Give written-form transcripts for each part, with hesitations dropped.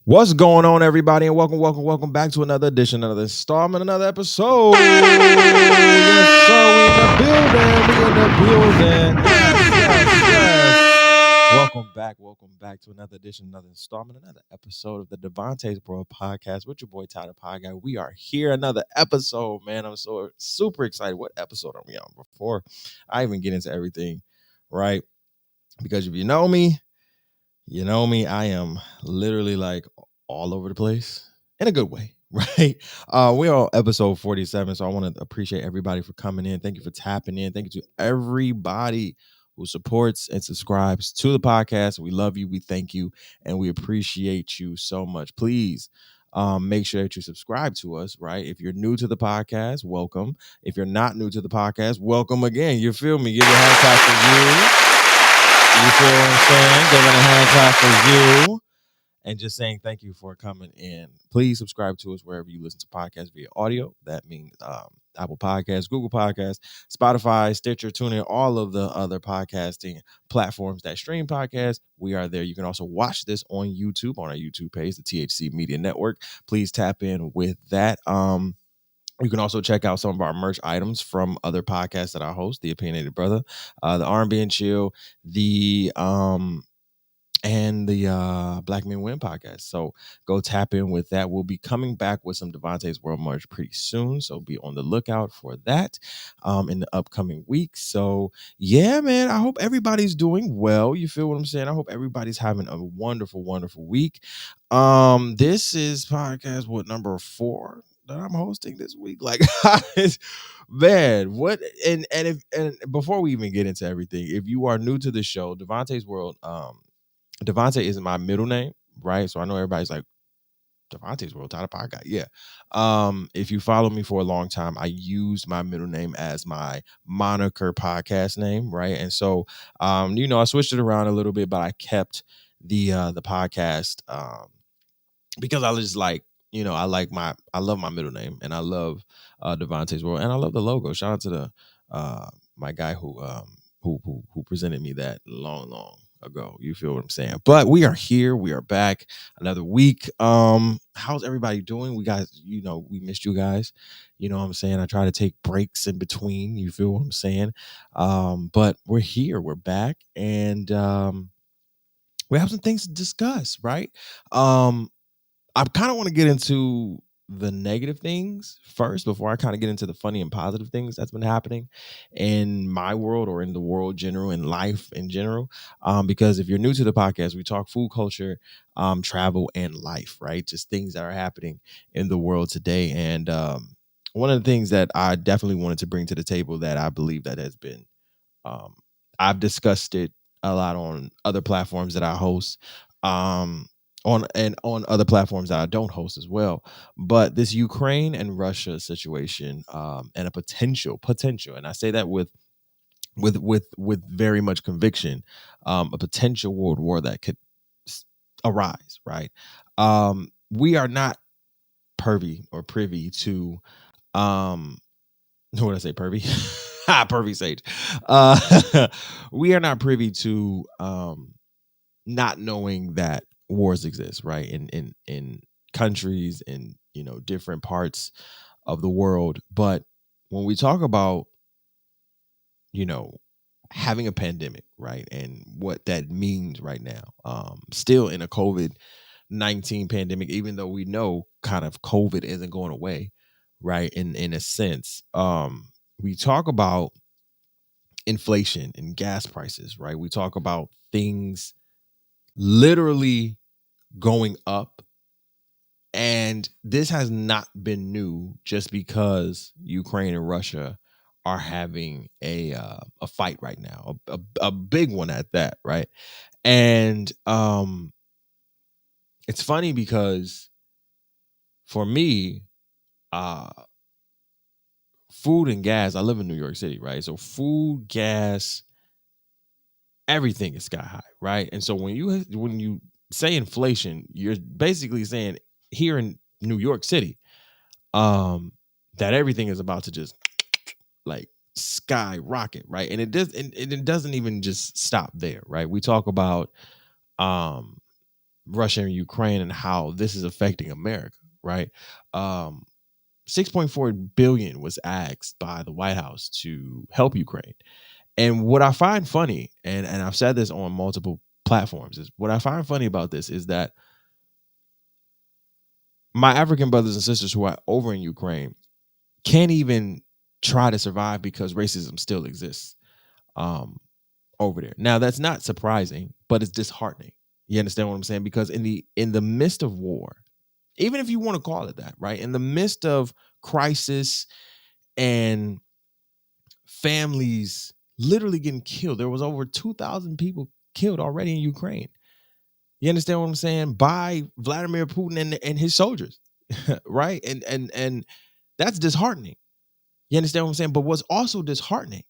What's going on, everybody, and welcome back to another edition, another installment, another episode. Yes, sir, we in the building. Yes. Welcome back to another edition, another installment, another episode of the DeVonta's Bro Podcast with your boy Tyler Podcast. We are here, another episode, man. I'm so super excited. What episode are we on? Before I even get into everything, right? Because if you know me, I am literally like all over the place in a good way, right? We're on episode 47, so I want to appreciate everybody for coming in. Thank you for tapping in. Thank you to everybody who supports and subscribes to the podcast. We love you, we thank you, and we appreciate you so much. Please make sure that you subscribe to us, right? If you're new to the podcast, welcome. If you're not new to the podcast, welcome again. You feel me? Give your hand clap for you. You feel what I'm saying? Giving a hand clap for you and just saying thank you for coming in. Please subscribe to us wherever you listen to podcasts via audio. That means Apple Podcasts, Google Podcasts, Spotify, Stitcher, TuneIn, all of the other podcasting platforms that stream podcasts. We are there. You can also watch this on YouTube, on our YouTube page, the THC Media Network. Please tap in with that. You can also check out some of our merch items from other podcasts that I host, The Opinionated Brother, the R&B and Chill, the Black Men Win podcast. So go tap in with that. We'll be coming back with some DeVonta's World merch pretty soon. So be on the lookout for that in the upcoming weeks. So yeah, man, I hope everybody's doing well. You feel what I'm saying? I hope everybody's having a wonderful, wonderful week. This is podcast number 4 that I'm hosting this week. Like, man, what and before we even get into everything, if you are new to the show, DeVonta's World, DeVonta is my middle name, right? So I know everybody's like, DeVonta's World, Tyler Podcast. Yeah. If you follow me for a long time, I used my middle name as my moniker podcast name, right? And so I switched it around a little bit, but I kept the podcast because I was just like, I love my middle name and I love DeVonta's World and I love the logo. Shout out to the my guy who presented me that long ago. You feel what I'm saying? But we are here, we are back another week. How's everybody doing? We guys, we missed you guys. You know what I'm saying? I try to take breaks in between. You feel what I'm saying? But we're here, we're back, and we have some things to discuss, right? I kind of want to get into the negative things first before I kind of get into the funny and positive things that's been happening in my world or in the world general, in life in general. Because if you're new to the podcast, we talk food culture, travel, and life, right? Just things that are happening in the world today. And one of the things that I definitely wanted to bring to the table that I believe that has been, I've discussed it a lot on other platforms that I host. On other platforms that I don't host as well. But this Ukraine and Russia situation, and a potential, and I say that with very much conviction, a potential world war that could arise. Right? We are not privy to what did I say? Pervy? Pervy Sage. We are not privy to not knowing that wars exist, right? In countries, in different parts of the world. But when we talk about having a pandemic, right, and what that means right now, still in a COVID-19 pandemic, even though we know kind of COVID isn't going away, right? In a sense, we talk about inflation and gas prices, right? We talk about things literally going up. And this has not been new just because Ukraine and Russia are having a fight right now, a big one at that, right? And it's funny because for me, food and gas, I live in New York City, right? So food, gas, everything is sky high, right? And so when you say inflation, you're basically saying here in New York City, that everything is about to just like skyrocket, right? And it doesn't even just stop there, right? We talk about Russia and Ukraine and how this is affecting America, right? 6.4 billion was asked by the White House to help Ukraine. And what I find funny, and I've said this on multiple platforms, is what I find funny about this is that my African brothers and sisters who are over in Ukraine can't even try to survive because racism still exists over there. Now, that's not surprising, but it's disheartening. You understand what I'm saying? Because in the midst of war, even if you want to call it that, right? In the midst of crisis and families literally getting killed, there was over 2,000 people killed already in Ukraine. You understand what I'm saying? By Vladimir Putin and his soldiers, right? And that's disheartening. You understand what I'm saying? But what's also disheartening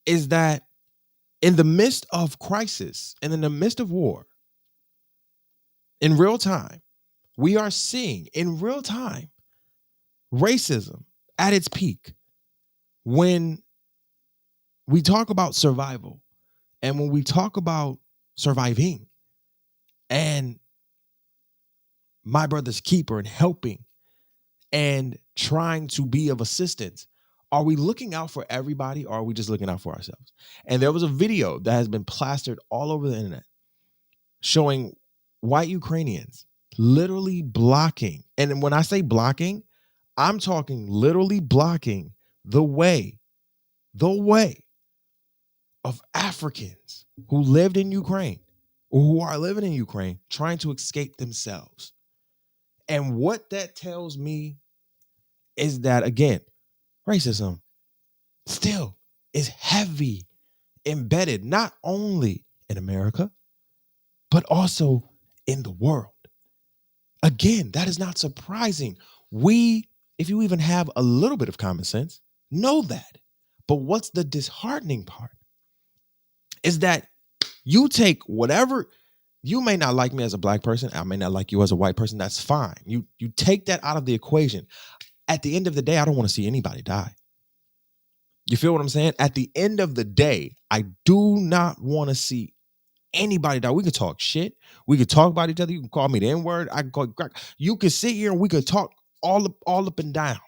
is that in the midst of crisis and in the midst of war, in real time, we are seeing in real time racism at its peak. When we talk about survival and when we talk about surviving and my brother's keeper and helping and trying to be of assistance, are we looking out for everybody or are we just looking out for ourselves? And there was a video that has been plastered all over the internet showing white Ukrainians literally blocking. And when I say blocking, I'm talking literally blocking the way of Africans who lived in Ukraine or who are living in Ukraine trying to escape themselves. And what that tells me is that, again, racism still is heavy embedded not only in America, but also in the world. Again, that is not surprising. If you even have a little bit of common sense, know that. But what's the disheartening part is that you take whatever, you may not like me as a black person, I may not like you as a white person, that's fine. You take that out of the equation. At the end of the day, I don't want to see anybody die. You feel what I'm saying? At the end of the day, I do not want to see anybody die. We could talk shit. We could talk about each other. You can call me the N-word. I can call you crack. You can sit here and we could talk all up and down.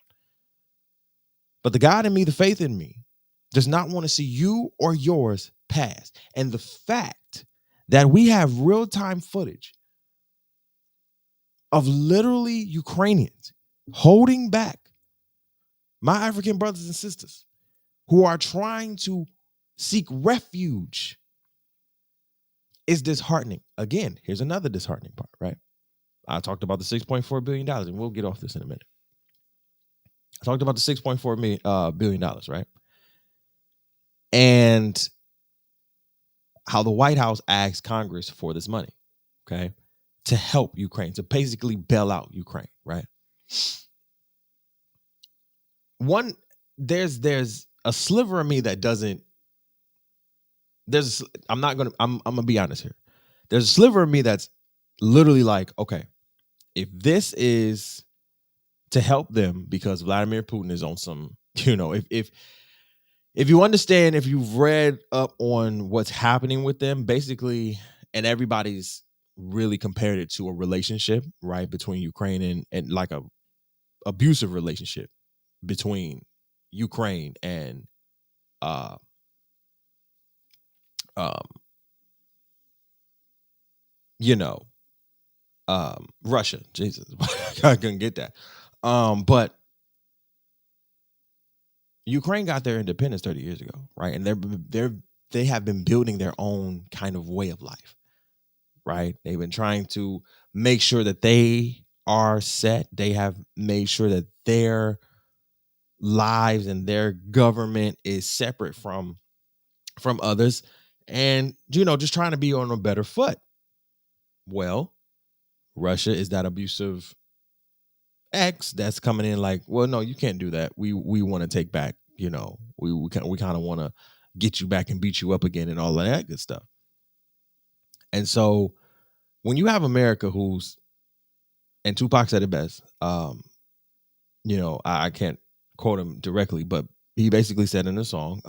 But the God in me, the faith in me, does not want to see you or yours pass. And the fact that we have real-time footage of literally Ukrainians holding back my African brothers and sisters who are trying to seek refuge is disheartening. Again, here's another disheartening part, right? I talked about the $6.4 billion, and we'll get off this in a minute. I talked about the $6.4 billion, right? And how the White House asked Congress for this money, okay, to help Ukraine, to basically bail out Ukraine, right? There's a sliver of me that doesn't. I'm gonna be honest here. There's a sliver of me that's literally like, okay, if this is to help them because Vladimir Putin is on some, if you understand, if you've read up on what's happening with them, basically, and everybody's really compared it to a relationship, right, between Ukraine and like a abusive relationship between Ukraine and Russia. Jesus, I couldn't get that. But Ukraine got their independence 30 years ago, right? And they have been building their own kind of way of life, right? They've been trying to make sure that they are set. They have made sure that their lives and their government is separate from others, and just trying to be on a better foot. Well, Russia is that abusive ex that's coming in like, well, no, you can't do that. We want to take back, we kind of want to get you back and beat you up again and all of that good stuff. And so when you have America who's, and Tupac said it best, I can't quote him directly, but he basically said in the song,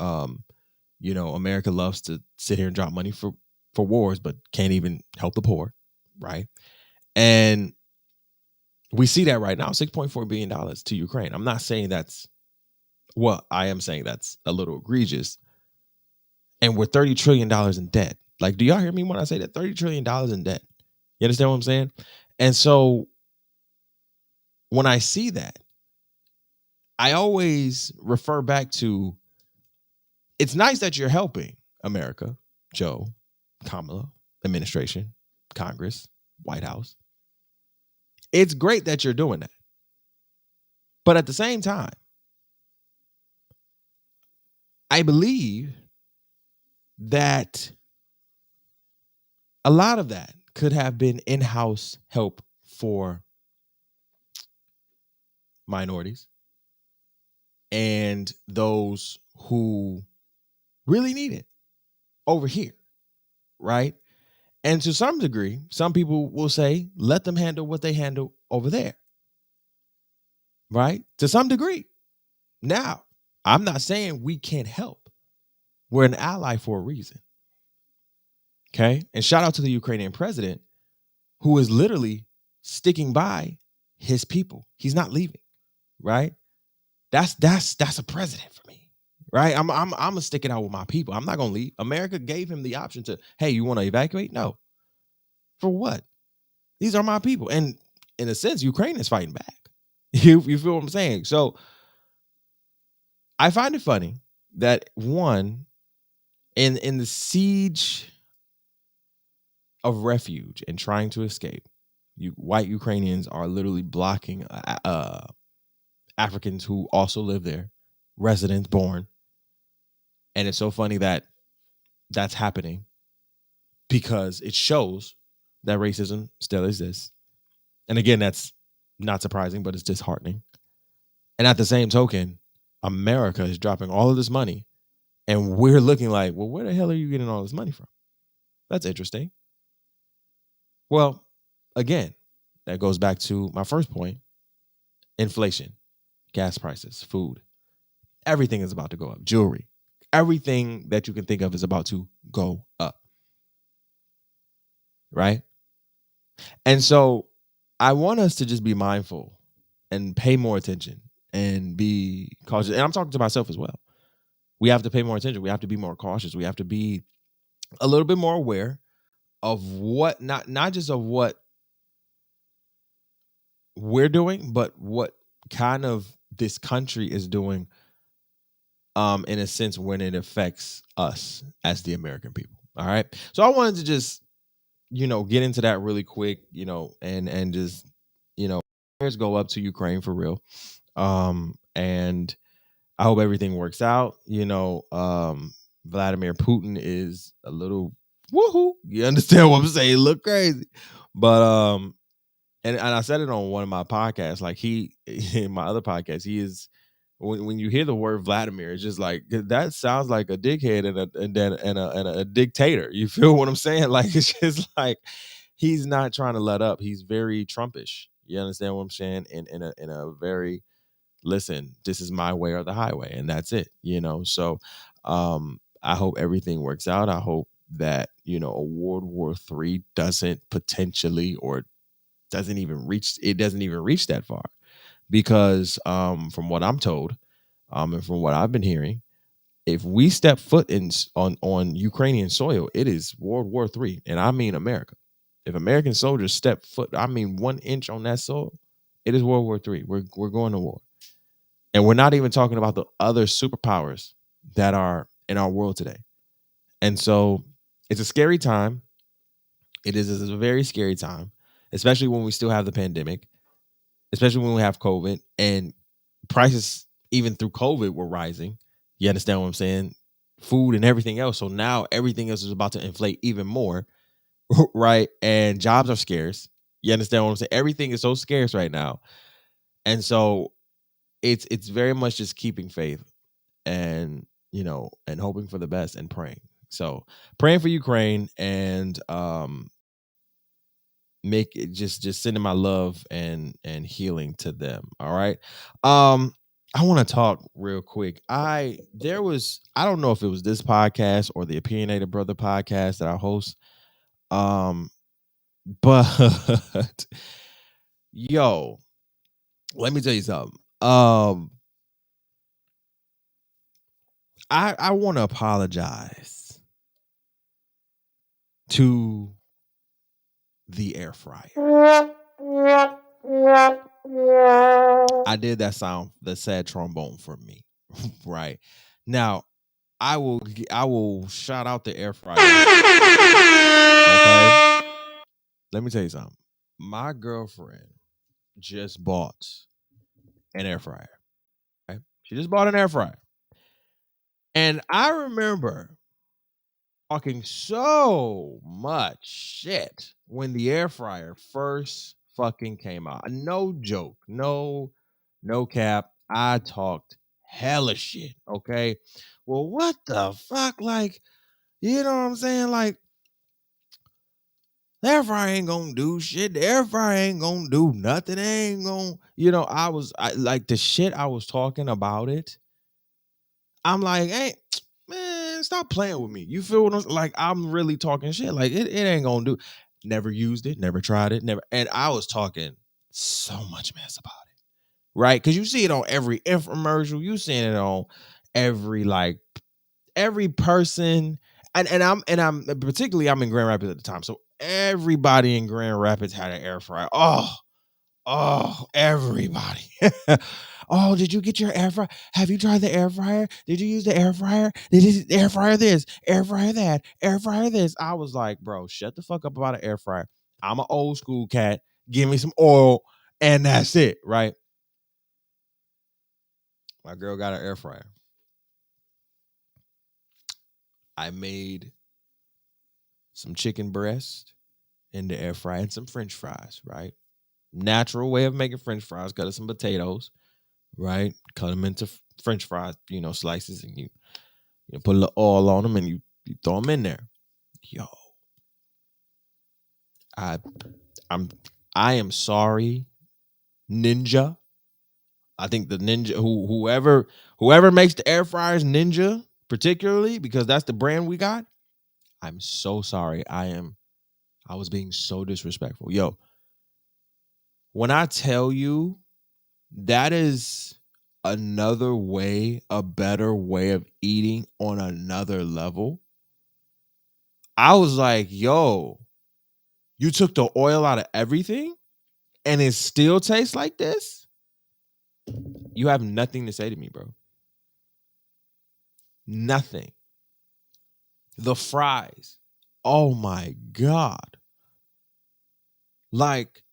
America loves to sit here and drop money for wars, but can't even help the poor. right? And we see that right now, $6.4 billion to Ukraine. I'm not saying I am saying that's a little egregious. And we're $30 trillion in debt. Like, do y'all hear me when I say that? $30 trillion in debt. You understand what I'm saying? And so when I see that, I always refer back to, it's nice that you're helping America, Joe, Kamala, administration, Congress, White House. It's great that you're doing that. But at the same time, I believe that a lot of that could have been in-house help for minorities and those who really need it over here, right? And to some degree, some people will say, let them handle what they handle over there, right? To some degree. Now, I'm not saying we can't help. We're an ally for a reason. Okay? And shout out to the Ukrainian president who is literally sticking by his people. He's not leaving, right? That's a president for me, right? I'm gonna stick it out with my people. I'm not gonna leave. America gave him the option to, hey, you want to evacuate? No. For what? These are my people, and in a sense, Ukraine is fighting back. You feel what I'm saying? So I find it funny that one in the siege of refuge and trying to escape, white Ukrainians are literally blocking Africans who also live there, residents born. And it's so funny that that's happening because it shows that racism still exists. And again, that's not surprising, but it's disheartening. And at the same token, America is dropping all of this money and we're looking like, well, where the hell are you getting all this money from? That's interesting. Well, again, that goes back to my first point. Inflation, gas prices, food, everything is about to go up. Jewelry, everything that you can think of is about to go up. Right? And so I want us to just be mindful and pay more attention and be cautious. And I'm talking to myself as well. We have to pay more attention. We have to be more cautious. We have to be a little bit more aware of what, not just of what we're doing, but what kind of this country is doing, in a sense, when it affects us as the American people. All right. So I wanted to just, get into that really quick, and just, prayers go up to Ukraine for real. And I hope everything works out. Vladimir Putin is a little woohoo. You understand what I'm saying? Look crazy. But and I said it on one of my podcasts, like in my other podcast, he is, when you hear the word Vladimir, it's just like, that sounds like a dickhead and a dictator. You feel what I'm saying? Like, it's just like, he's not trying to let up. He's very Trumpish. You understand what I'm saying? In a very, listen, this is my way or the highway, and that's it. So I hope everything works out. I hope that, a World War III doesn't potentially, or doesn't even reach that far, because from what I'm told, and from what I've been hearing, if we step foot on Ukrainian soil, it is World War III, and I mean America. If American soldiers step foot, I mean 1 inch on that soil, it is World War III. We're going to war, and we're not even talking about the other superpowers that are in our world today. And so it's a scary time. It's a very scary time, especially when we still have the pandemic, especially when we have COVID, and prices even through COVID were rising. You understand what I'm saying? Food and everything else. So now everything else is about to inflate even more, right? And jobs are scarce. You understand what I'm saying? Everything is so scarce right now. And so it's very much just keeping faith and, and hoping for the best and praying. So praying for Ukraine, and make it just sending my love and healing to them. All right. I want to talk real quick. I don't know if it was this podcast or the Opinionated Brother podcast that I host. But yo, let me tell you something. I want to apologize to the air fryer. I did that sound, the sad trombone for me, right? Now, I will shout out the air fryer. Okay? Let me tell you something. My girlfriend just bought an air fryer. Right? She just bought an air fryer. And I remember talking so much shit when the air fryer first fucking came out. No joke. No cap. I talked hella shit. Okay. Well, what the fuck? Like, you know what I'm saying? Like, the air fryer ain't gonna do shit. The air fryer ain't gonna do nothing. It ain't gonna, I like the shit I was talking about it. I'm like, hey, man, stop playing with me. You feel what I'm like? I'm really talking shit. Like it ain't gonna do. Never used it, never tried it, never. And I was talking so much mess about it, right? Because you see it on every infomercial. You seeing it on every every person. And I'm particularly I'm in Grand Rapids at the time, so everybody in Grand Rapids had an air fryer. Oh, everybody. Oh, did you get your air fryer? Have you tried the air fryer? Did you use the air fryer? Did you air fryer this, air fryer that, air fryer this? I was like, bro, shut the fuck up about an air fryer. I'm an old school cat. Give me some oil, and that's it, right? My girl got an air fryer. I made some chicken breast in the air fryer and some French fries, right? Natural way of making French fries. Got some potatoes, right? Cut them into French fries, slices, and you put a little oil on them, and you throw them in there. Yo, I I'm I am sorry, Ninja. I think the Ninja whoever makes the air fryers, Ninja particularly, because that's the brand we got. I'm so sorry. I was being so disrespectful. Yo, when I tell you that is another way, a better way of eating on another level. I was like, yo, you took the oil out of everything and it still tastes like this? You have nothing to say to me, bro. Nothing. The fries. Oh my God. Like,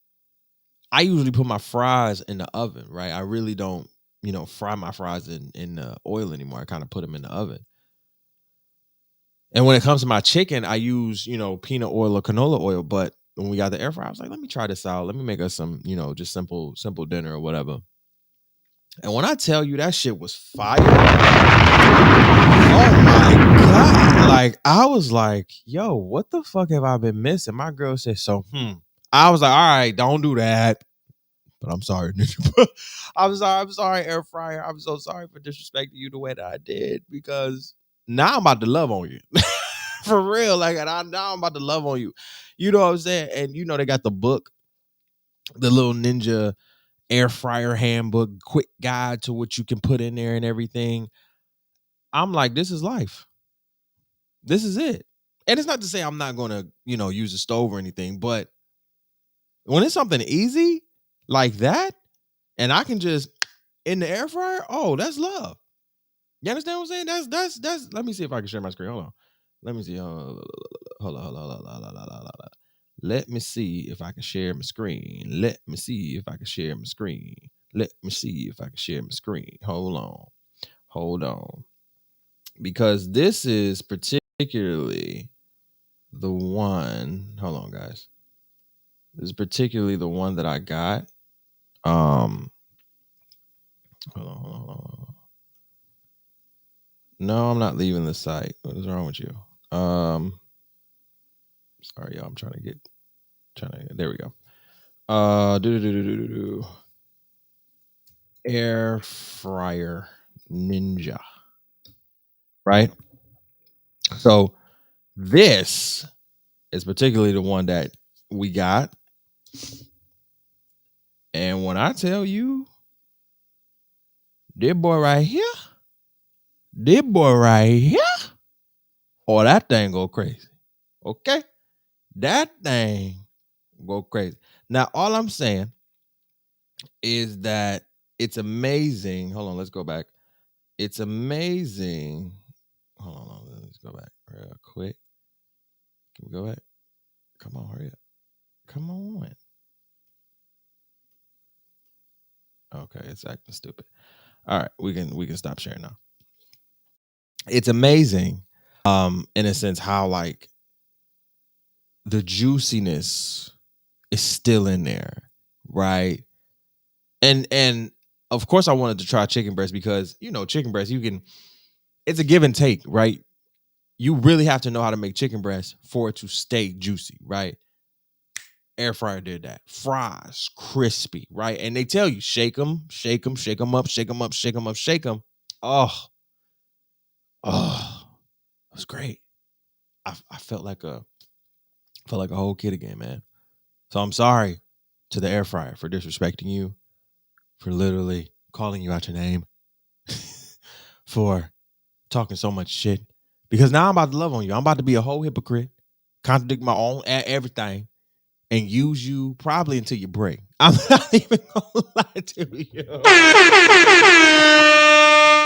I usually put my fries in the oven, right? I really don't, fry my fries in oil anymore. I kind of put them in the oven. And when it comes to my chicken, I use, peanut oil or canola oil. But when we got the air fryer, I was like, let me try this out. Let me make us some, just simple dinner or whatever. And when I tell you that shit was fire, oh my God. Like, I was like, yo, what the fuck have I been missing? My girl said, I was like, all right, don't do that. But I'm sorry, Ninja. I'm sorry, air fryer. I'm so sorry for disrespecting you the way that I did, because now I'm about to love on you. For real. Like, now I'm about to love on you. You know what I'm saying? And they got the book, the little Ninja air fryer handbook, quick guide to what you can put in there and everything. I'm like, this is life. This is it. And it's not to say I'm not going to, use a stove or anything, but when it's something easy like that, and I can just in the air fryer, oh, that's love. You understand what I'm saying? That's. Let me see if I can share my screen. Hold on. Let me see. Hold on. Let me see if I can share my screen. Let me see if I can share my screen. Let me see if I can share my screen. Hold on. Because this is particularly the one. Hold on, guys. This is particularly the one that I got. Hold on. No, I'm not leaving the site. What is wrong with you? Sorry, y'all. I'm trying to. There we go. Air fryer ninja. Right. So this is particularly the one that we got, and when I tell you, this boy right here, oh, that thing go crazy. Okay? That thing go crazy. Now, all I'm saying is that it's amazing. Hold on, let's go back. It's amazing. Hold on, let's go back real quick. Can we go back? Come on, hurry up. Come on. Okay, it's acting stupid. All right, we can stop sharing now. It's amazing, in a sense, how like the juiciness is still in there, right? And of course I wanted to try chicken breast because chicken breast, it's a give and take, right? You really have to know how to make chicken breast for it to stay juicy, right? Air fryer did that. Fries, crispy, right? And they tell you, shake them, shake them, shake them up, shake them up, shake them up, shake them. Oh, it was great. I felt like a whole kid again, man. So I'm sorry to the air fryer for disrespecting you, for literally calling you out your name, for talking so much shit. Because now I'm about to love on you. I'm about to be a whole hypocrite, contradict my own everything, and use you probably until you break. I'm not even gonna lie to you.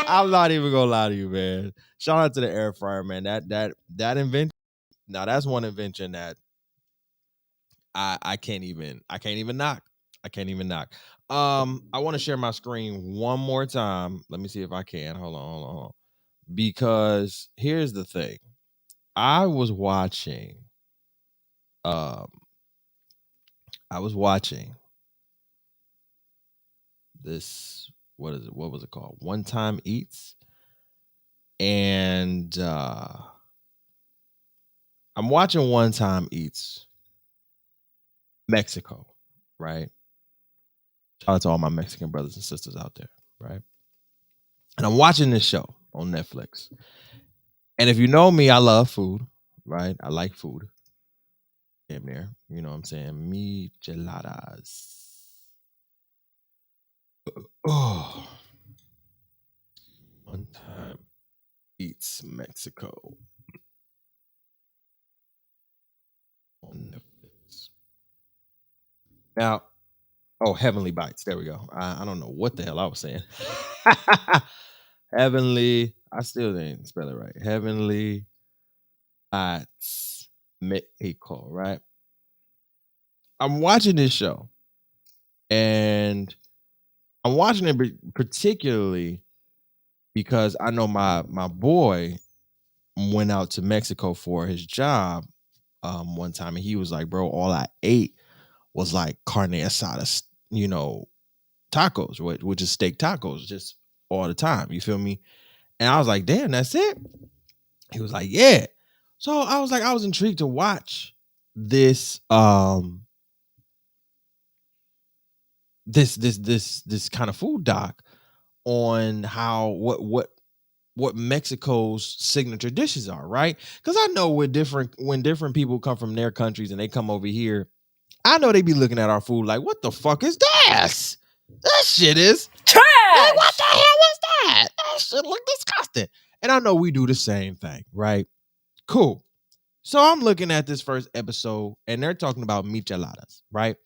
I'm not even gonna lie to you, man. Shout out to the air fryer, man. That invention. Now that's one invention that I can't even knock. I can't even knock. I want to share my screen one more time. Let me see if I can. Hold on. Because here's the thing. I was watching um this, what is it? What was it called? One Time Eats. And I'm watching One Time Eats Mexico, right? Shout out to all my Mexican brothers and sisters out there, right? And I'm watching this show on Netflix. And if you know me, I love food, right? I like food. Damn near, you know what I'm saying? Micheladas. Oh, One Time Eats Mexico on Netflix. Now, oh, Heavenly Bites. There we go. I don't know what the hell I was saying. Heavenly. I still didn't spell it right. Heavenly Bites Mexico, right? I'm watching this show, and I'm watching it particularly because I know my boy went out to Mexico for his job one time, and he was like, bro, all I ate was like carne asada, tacos, which is steak tacos, just all the time. You feel me? And I was like, damn, that's it. He was like, yeah. So I was like, I was intrigued to watch this this kind of food doc on how what Mexico's signature dishes are, right? Because I know when different people come from their countries and they come over here, I know they be looking at our food like, what the fuck is this? That shit is trash. Like, what the hell was that? That shit look disgusting. And I know we do the same thing, right? Cool. So I'm looking at this first episode, and they're talking about micheladas, right?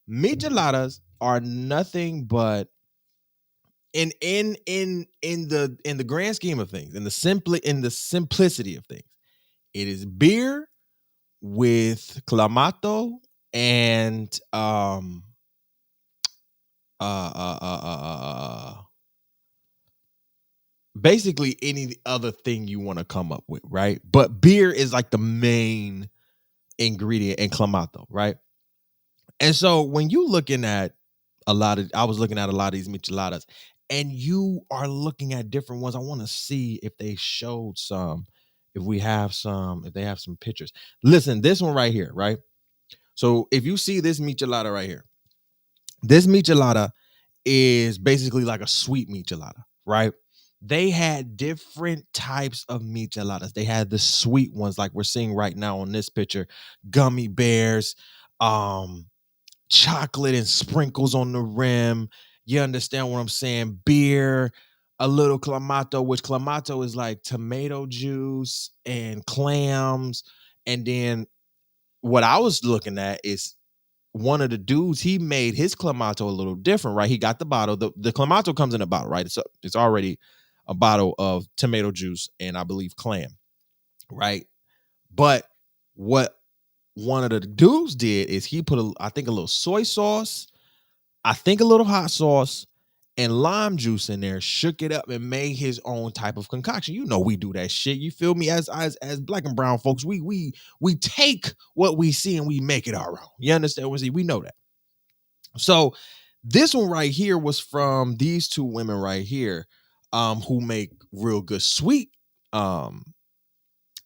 Micheladas are nothing but in the grand scheme of things, in the simplicity of things, it is beer with clamato and basically any other thing you want to come up with, right? But beer is like the main ingredient in clamato, right? And so when you looking at I was looking at a lot of these micheladas, and you are looking at different ones. I want to see if they showed some, if they have some pictures. Listen, this one right here, right? So if you see this michelada right here, this michelada is basically like a sweet michelada, right? They had different types of micheladas. They had the sweet ones like we're seeing right now on this picture, gummy bears, um chocolate and sprinkles on the rim. You understand what I'm saying? Beer, a little clamato, which clamato is like tomato juice and clams. And then what I was looking at is one of the dudes, he made his clamato a little different, right? He got the bottle. The clamato comes in a bottle, right? It's already a bottle of tomato juice and I believe clam, right? But what one of the dudes did is he put I think a little soy sauce, I think a little hot sauce and lime juice in there, shook it up and made his own type of concoction. You know we do that shit. You feel me? As black and brown folks, we take what we see and we make it our own. You understand what we know that. So this one right here was from these two women right here, who make real good sweet um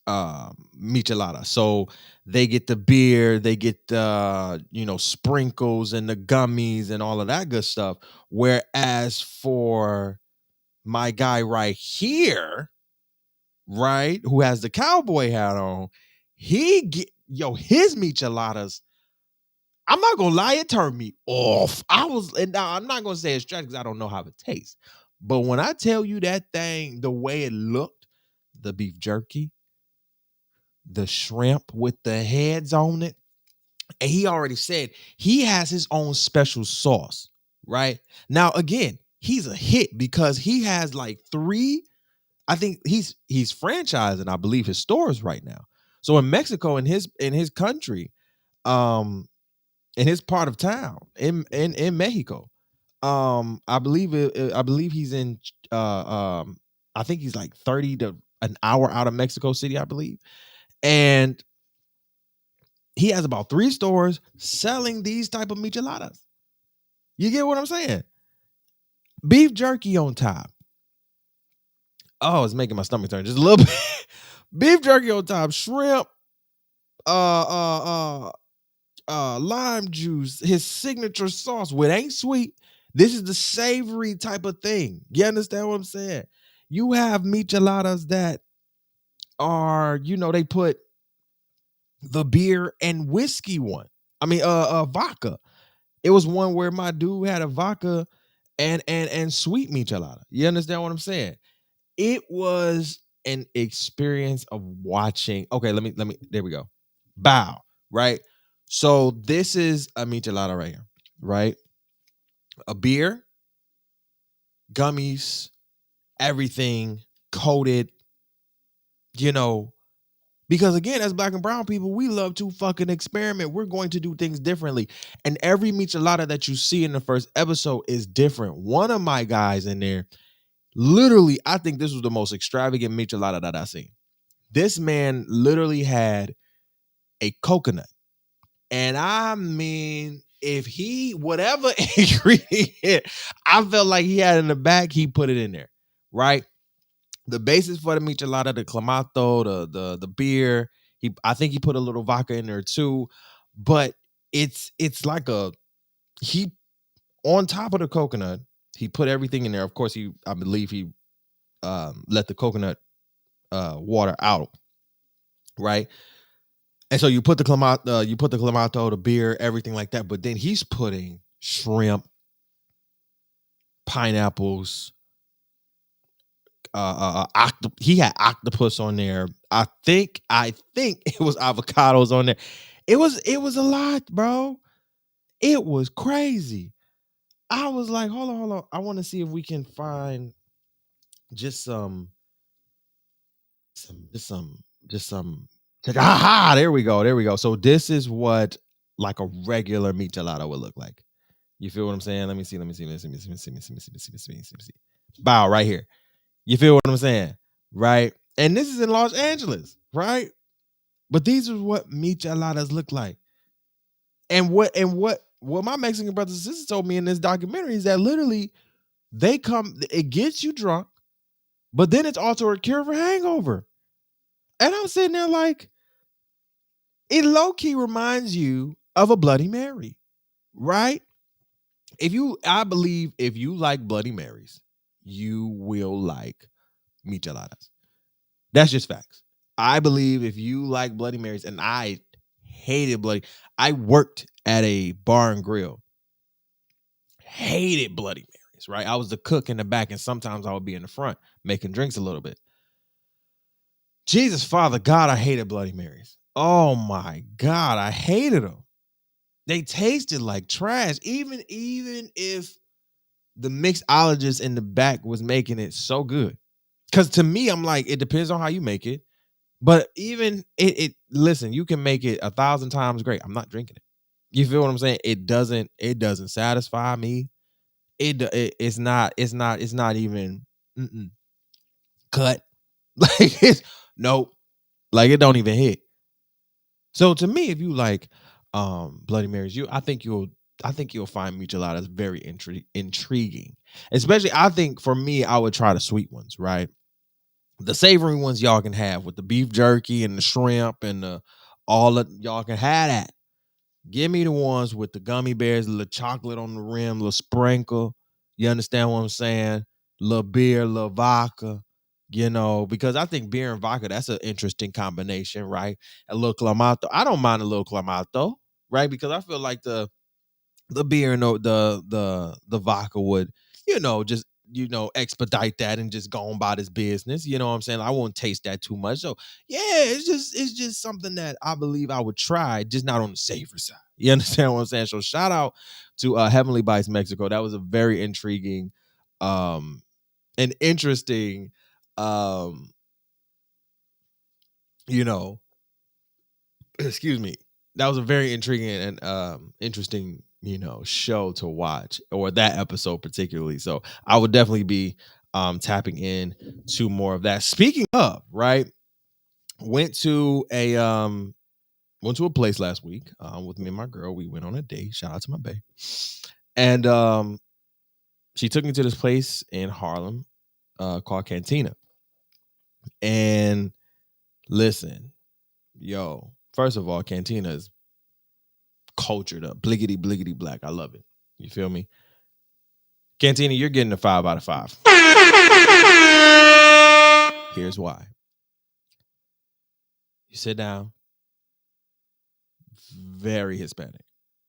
michelada. So they get the beer, they get the sprinkles and the gummies and all of that good stuff. Whereas for my guy right here, right, who has the cowboy hat on, his micheladas. I'm not gonna lie, it turned me off. And now I'm not gonna say it's trash because I don't know how it tastes. But when I tell you that thing, the way it looked, the beef jerky, the shrimp with the heads on it. And he already said he has his own special sauce, right? Now, again, he's a hit because he has like three. I think he's franchising, I believe, his stores right now. So in Mexico, in his country, um, in his part of town, in Mexico, I believe he's in I think he's like 30 to an hour out of Mexico City, I believe. And he has about 3 stores selling these type of micheladas. You get what I'm saying? Beef jerky on top. Oh, it's making my stomach turn just a little bit. Beef jerky on top, shrimp, uh, uh, lime juice, his signature sauce, which ain't sweet. This is the savory type of thing. You understand what I'm saying? You have micheladas that are, they put the beer and whiskey one. I mean, vodka. It was one where my dude had a vodka and sweet michelada. You understand what I'm saying? It was an experience of watching. Okay, let me. There we go. Bow. Right. So this is a michelada right here. Right. A beer, gummies, everything coated. You know, because again, as black and brown people, we love to fucking experiment. We're going to do things differently. And every michelada that you see in the first episode is different. One of my guys in there, literally, I think this was the most extravagant michelada that I've seen. This man literally had a coconut. And I mean, if he, whatever ingredient I felt like he had in the bag, he put it in there, right? The basis for the michelada, the clamato, the beer. I think he put a little vodka in there too, but it's like he on top of the coconut. He put everything in there. Of course, I believe he let the coconut water out, right? And so you put the clamato, the beer, everything like that. But then he's putting shrimp, pineapples, he had octopus on there. I think it was avocados on there. It was a lot, bro. It was crazy. I was like, hold on. I want to see if we can find just some. Aha! There we go. So this is what like a regular michelada would look like. You feel what I'm saying? Let me see. Bow right here. You feel what I'm saying? Right? And this is in Los Angeles, right? But these are what micheladas look like. And what my Mexican brothers and sisters told me in this documentary is that literally it gets you drunk, but then it's also a cure for hangover. And I'm sitting there like, it low-key reminds you of a Bloody Mary, right? I believe if you like Bloody Marys, you will like micheladas. That's just facts. I believe if you like Bloody Marys, and I hated Bloody. I worked at a bar and grill. Hated Bloody Marys, right? I was the cook in the back, and sometimes I would be in the front making drinks a little bit. Jesus, Father God, I hated Bloody Marys. Oh my God, I hated them. They tasted like trash. Even if the mixologist in the back was making it so good. Because to me, I'm like, it depends on how you make it. But even listen, you can make it 1,000 times great. I'm not drinking it. You feel what I'm saying? It doesn't satisfy me. It's not even cut. Like it's nope. Like it don't even hit. So to me, if you like Bloody Marys, I think you'll find Micheladas very intriguing. Especially, I think for me, I would try the sweet ones, right? The savory ones y'all can have with the beef jerky and the shrimp and all of y'all can have that. Give me the ones with the gummy bears, a little chocolate on the rim, a little sprinkle. You understand what I'm saying? Little beer, little vodka, because I think beer and vodka, that's an interesting combination, right? A little clamato. I don't mind a little clamato, right? Because I feel like the beer and the vodka would, just expedite that and just go on about his business. You know what I'm saying? I won't taste that too much. So yeah, it's just something that I believe I would try, just not on the safer side. You understand what I'm saying? So shout out to Heavenly Bites Mexico. That was a very intriguing, and interesting, excuse me. That was a very intriguing and interesting, show to watch, or that episode particularly. So I would definitely be tapping in to more of that. Speaking of, right, went to a place last week with me and my girl. We went on a date. Shout out to my bae. And she took me to this place in Harlem called Cantina. And listen, yo, first of all, Cantina is cultured up, bliggity black. I love it. You feel me? Cantina, you're getting a 5 out of 5. Here's why. You sit down, very Hispanic,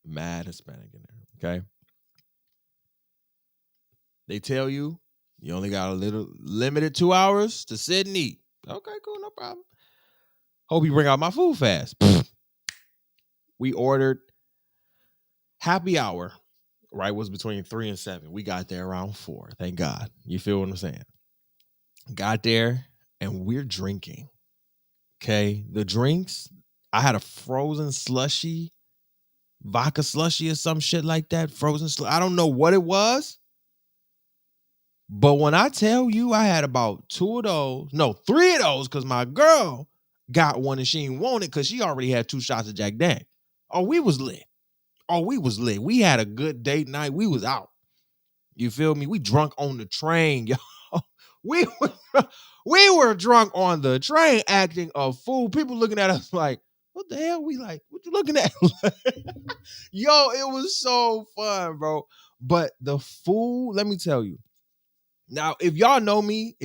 mad Hispanic in there. Okay. They tell you only got a little limited 2 hours to sit and eat. Okay, cool, no problem. Hope you bring out my food fast. We ordered happy hour, right? Was between 3 and 7. We got there around 4. Thank God. You feel what I'm saying? Got there and we're drinking. Okay. The drinks, I had a frozen slushy, vodka slushy or some shit like that. I don't know what it was. But when I tell you I had about 3 of those, because my girl got one and she didn't want it because she already had 2 shots of Jack Daniels. Oh, we was lit. We had a good date night. We was out. You feel me? We drunk on the train, yo. We were drunk on the train, acting a fool. People looking at us like, what the hell? We like, what you looking at? Yo, it was so fun, bro. But the food, let me tell you. Now, if y'all know me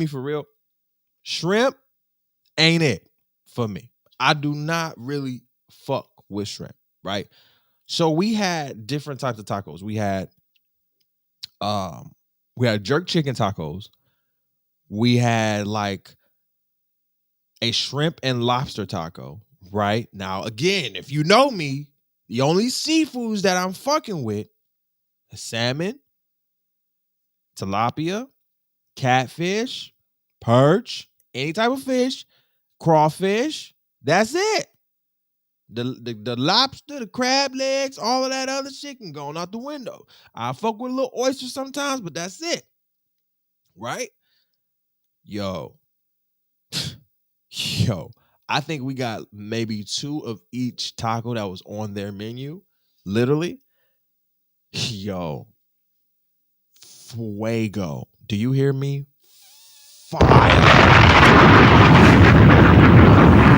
for real, shrimp ain't it for me. I do not really fuck with shrimp, right? So we had different types of tacos. We had jerk chicken tacos. We had like a shrimp and lobster taco, right? Now, again, if you know me, the only seafoods that I'm fucking with is salmon, tilapia, catfish, perch, any type of fish, crawfish. That's it. The lobster, the crab legs, all of that other shit can go out the window. I fuck with a little oyster sometimes, but that's it. Right? Yo, I think we got maybe 2 of each taco that was on their menu. Literally. Yo, fuego. Do you hear me? Fire.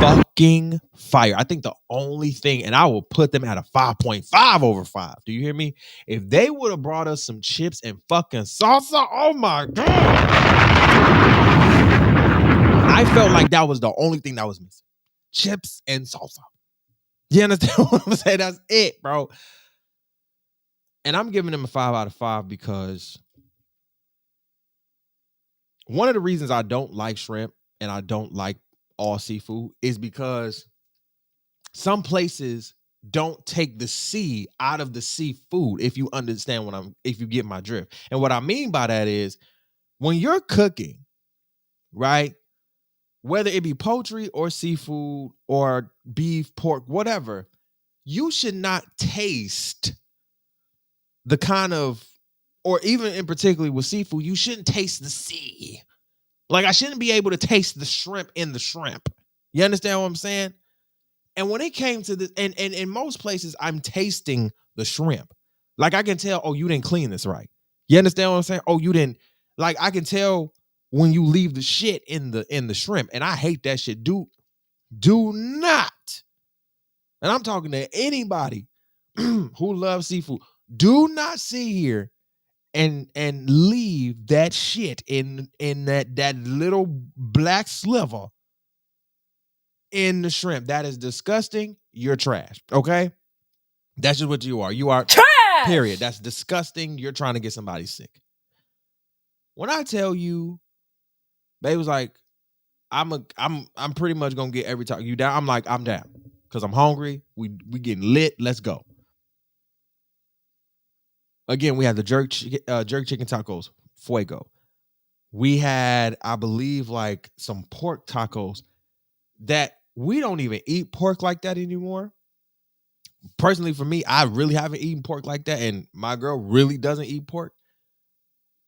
Fucking fire. I think the only thing, and I will put them at a 5.5 over 5. Do you hear me? If they would have brought us some chips and fucking salsa, oh my God. I felt like that was the only thing that was missing. Chips and salsa. You understand what I'm saying? That's it, bro. And I'm giving them a 5 out of 5 because one of the reasons I don't like shrimp and I don't like all seafood is because some places don't take the sea out of the seafood, if you understand if you get my drift. And what I mean by that is when you're cooking, right? Whether it be poultry or seafood or beef, pork, whatever, you should not taste the kind of, or even in particularly with seafood, you shouldn't taste the sea. Like I shouldn't be able to taste the shrimp in the shrimp. You understand what I'm saying? And when it came to this, and in most places, I'm tasting the shrimp. Like I can tell, oh, you didn't clean this right. You understand what I'm saying? Oh, you didn't. Like I can tell when you leave the shit in the shrimp, and I hate that shit. Do not. And I'm talking to anybody who loves seafood. Do not sit here and leave that shit in that little black sliver in the shrimp. That is disgusting. You're trash. Okay? That's just what you are. You are trash. Period. That's disgusting. You're trying to get somebody sick. When I tell you, they was like, I'm pretty much gonna get every time. You down? I'm like, I'm down. Cause I'm hungry. We getting lit. Let's go. Again, we had the jerk chicken tacos, fuego. We had, I believe, like some pork tacos that we don't even eat pork like that anymore. Personally, for me, I really haven't eaten pork like that, and my girl really doesn't eat pork.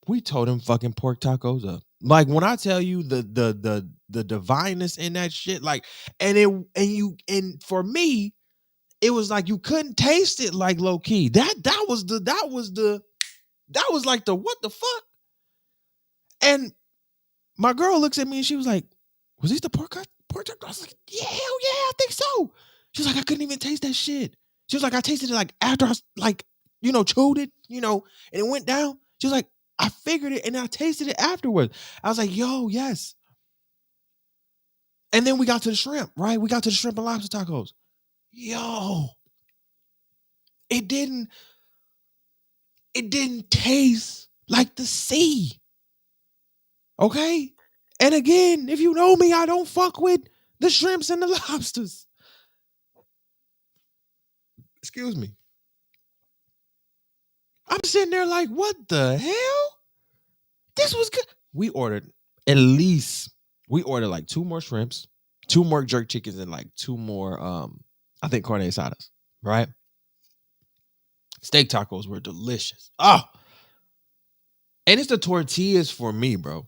We told them fucking pork tacos up. Like when I tell you the divineness in that shit, like, and for me, it was like you couldn't taste it like low key. That was like the what the fuck? And my girl looks at me and she was like, was this the pork taco? I was like, yeah, hell yeah, I think so. She was like, I couldn't even taste that shit. She was like, I tasted it like after I like, chewed it, and it went down. She was like, I figured it and I tasted it afterwards. I was like, yo, yes. And then we got to the shrimp, right? We got to the shrimp and lobster tacos. Yo, it didn't taste like the sea. Okay? And again, if you know me, I don't fuck with the shrimps and the lobsters. Excuse me. I'm sitting there like, what the hell? This was good. We ordered like 2 more shrimps, 2 more jerk chickens, and like 2 more, I think carne asadas, right? Steak tacos were delicious. Oh, and it's the tortillas for me, bro.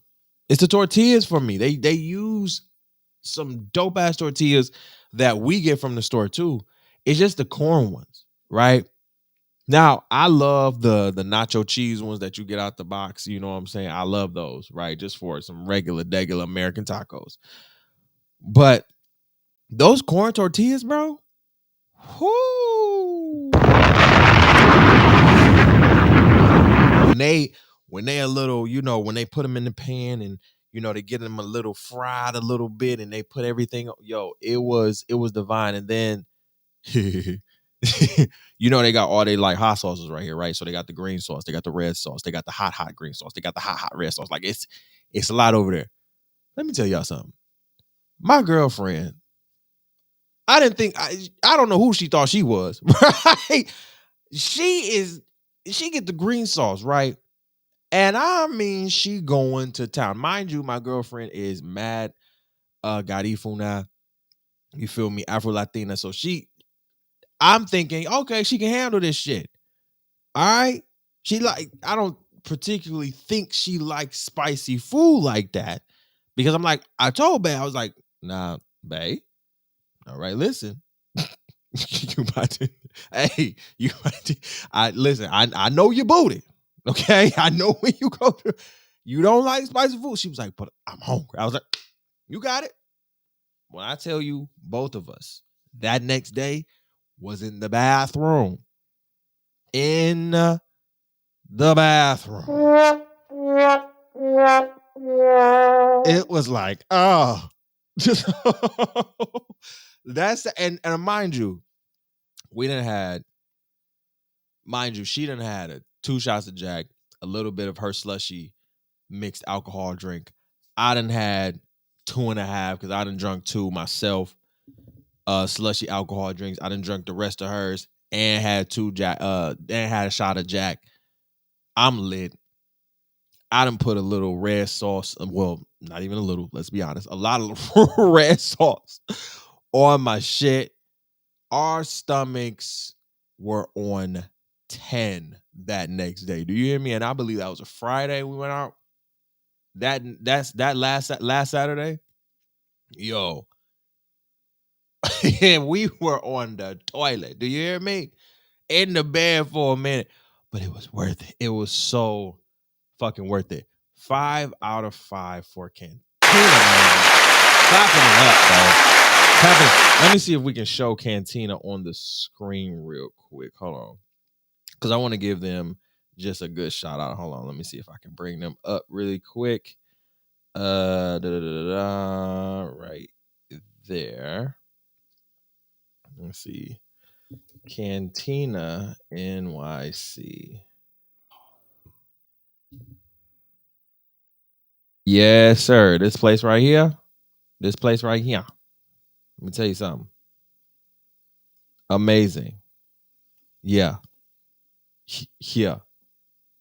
It's the tortillas for me. They use some dope ass tortillas that we get from the store too. It's just the corn ones, right? Now, I love the nacho cheese ones that you get out the box. You know what I'm saying? I love those, right? Just for some regular American tacos. But those corn tortillas, bro, whoo. When they a little, when they put them in the pan and they get them a little fried a little bit and they put everything, it was divine. And then they got all they like hot sauces right here, right? So they got the green sauce, they got the red sauce, they got the hot green sauce, they got the hot red sauce. Like it's a lot over there. Let me tell y'all something. My girlfriend, I didn't think I don't know who she thought she was, right? She get the green sauce, right? And I mean, she going to town. Mind you, my girlfriend is mad garifuna. You feel me? Afro-Latina. So I'm thinking, okay, she can handle this shit. All right. I don't particularly think she likes spicy food like that. Because I'm like, I told Bae, I was like, nah, Bae. All right, listen. You about to, hey, you about to, I know your booty. Okay. I know when you go to, you don't like spicy food. She was like, but I'm hungry. I was like, you got it. When I tell you, both of us, that next day was in the bathroom. In the bathroom. It was like, oh. That's, and mind you, We done had, mind you, she done had 2 shots of Jack, a little bit of her slushy mixed alcohol drink. I done had 2.5 because I done drunk 2 myself. Slushy alcohol drinks. I done drunk the rest of hers and had 2 Jack. And had a shot of Jack. I'm lit. I done put a little red sauce. Well, not even a little. Let's be honest. A lot of red sauce on my shit. Our stomachs were on 10 that next day. Do you hear me? And I believe that was a Friday we went out. That's that last Saturday. Yo. And we were on the toilet. Do you hear me? In the bed for a minute. But it was worth it. It was so fucking worth it. 5 out of 5 for Cantina, man. Clapping it up, bro. Let me see if we can show Cantina on the screen real quick. Hold on. Because I want to give them just a good shout out. Hold on. Let me see if I can bring them up really quick. Right there. Let's see. Cantina NYC. Yes, sir. This place right here. This place right here. Let me tell you something. Amazing. Yeah. Here.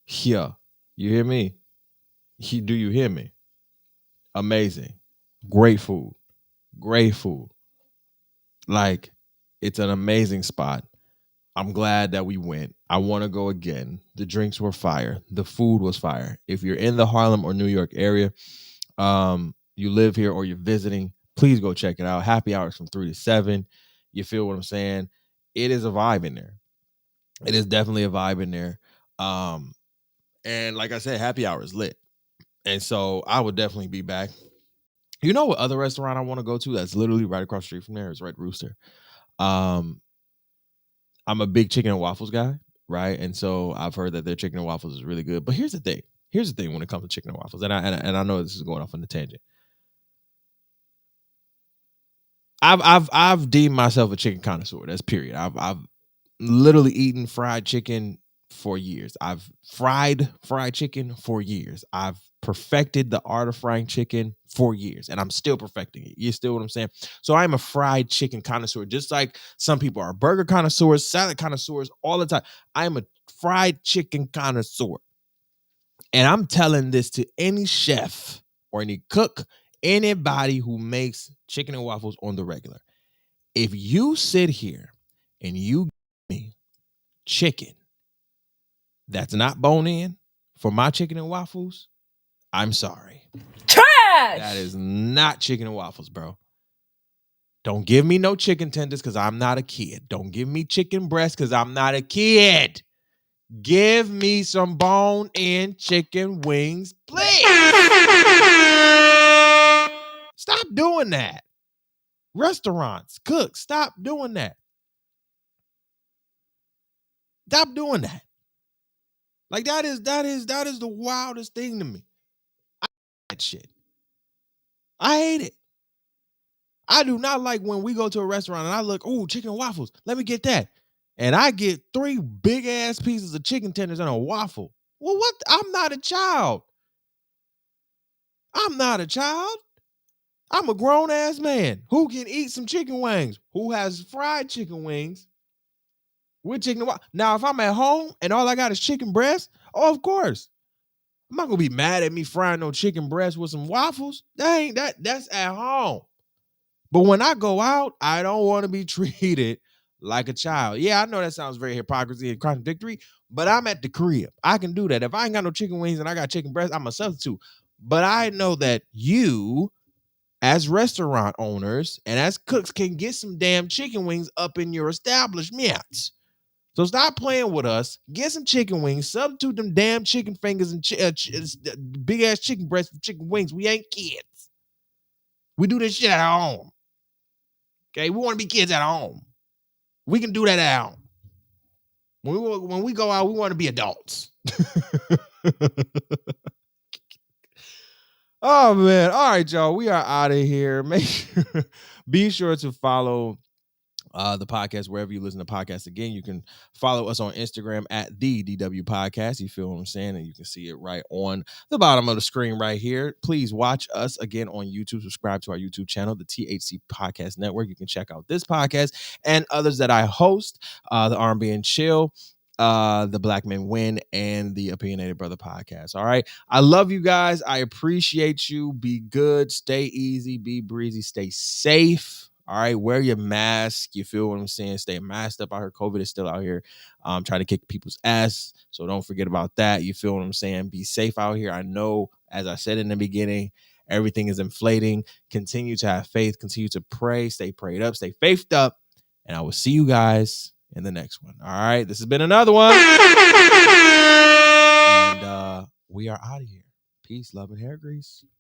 Here. You hear me? Do you hear me? Amazing. Great food. Great food. Like, it's an amazing spot. I'm glad that we went. I want to go again. The drinks were fire. The food was fire. If you're in the Harlem or New York area, you live here or you're visiting, please go check it out. Happy hours from 3 to 7. You feel what I'm saying? It is a vibe in there. It is definitely a vibe in there. And like I said, happy hour is lit. And so I would definitely be back. You know what other restaurant I want to go to that's literally right across the street from there is Red Rooster. I'm a big chicken and waffles guy, right? And so I've heard that their chicken and waffles is really good. But here's the thing. Here's the thing when it comes to chicken and waffles, and I know this is going off on a tangent. I've deemed myself a chicken connoisseur. That's period. I've literally eaten fried chicken for years. I've fried chicken for years. I've perfected the art of frying chicken for years, and I'm still perfecting it. You still what I'm saying? So I'm a fried chicken connoisseur, just like some people are burger connoisseurs, salad connoisseurs, all the time. I am a fried chicken connoisseur. And I'm telling this to any chef or any cook, anybody who makes chicken and waffles on the regular. If you sit here and you give me chicken that's not bone in for my chicken and waffles, I'm sorry. Trash! That is not chicken and waffles, bro. Don't give me no chicken tenders because I'm not a kid. Don't give me chicken breast because I'm not a kid. Give me some bone-in chicken wings, please. Stop doing that. Restaurants, cooks, stop doing that. Stop doing that. Like that is the wildest thing to me. I hate that shit. I hate it. I do not like when we go to a restaurant and I look, oh, chicken and waffles. Let me get that. And I get 3 big ass pieces of chicken tenders and a waffle. Well, what? I'm not a child. I'm not a child. I'm a grown ass man who can eat some chicken wings, who has fried chicken wings with chicken and waffles. Now, if I'm at home and all I got is chicken breast, oh, of course. I'm not gonna be mad at me frying no chicken breast with some waffles. That's at home. But when I go out, I don't want to be treated like a child. Yeah, I know that sounds very hypocrisy and contradictory, but I'm at the crib. I can do that. If I ain't got no chicken wings and I got chicken breast, I'm a substitute. But I know that you, as restaurant owners and as cooks, can get some damn chicken wings up in your establishments. So stop playing with us. Get some chicken wings. Substitute them damn chicken fingers and big ass chicken breasts for chicken wings. We ain't kids. We do this shit at home. Okay, we want to be kids at home. We can do that at home. When we go out, we want to be adults. Oh man! All right, y'all. We are out of here. Be sure to follow the podcast wherever you listen to podcasts. Again, you can follow us on Instagram at the DW Podcast. You feel what I'm saying? And you can see it right on the bottom of the screen right here. Please watch us again on YouTube. Subscribe to our YouTube channel, the THC Podcast Network. You can check out this podcast and others that I host, the R&B and Chill, the Black Men Win, and the Opinionated Brother Podcast. All right. I love you guys. I appreciate you. Be good. Stay easy. Be breezy. Stay safe. All right, wear your mask. You feel what I'm saying? Stay masked up out here. COVID is still out here trying to kick people's ass. So don't forget about that. You feel what I'm saying? Be safe out here. I know, as I said in the beginning, everything is inflating. Continue to have faith. Continue to pray. Stay prayed up. Stay faithed up. And I will see you guys in the next one. All right, this has been another one. And we are out of here. Peace, love, and hair grease.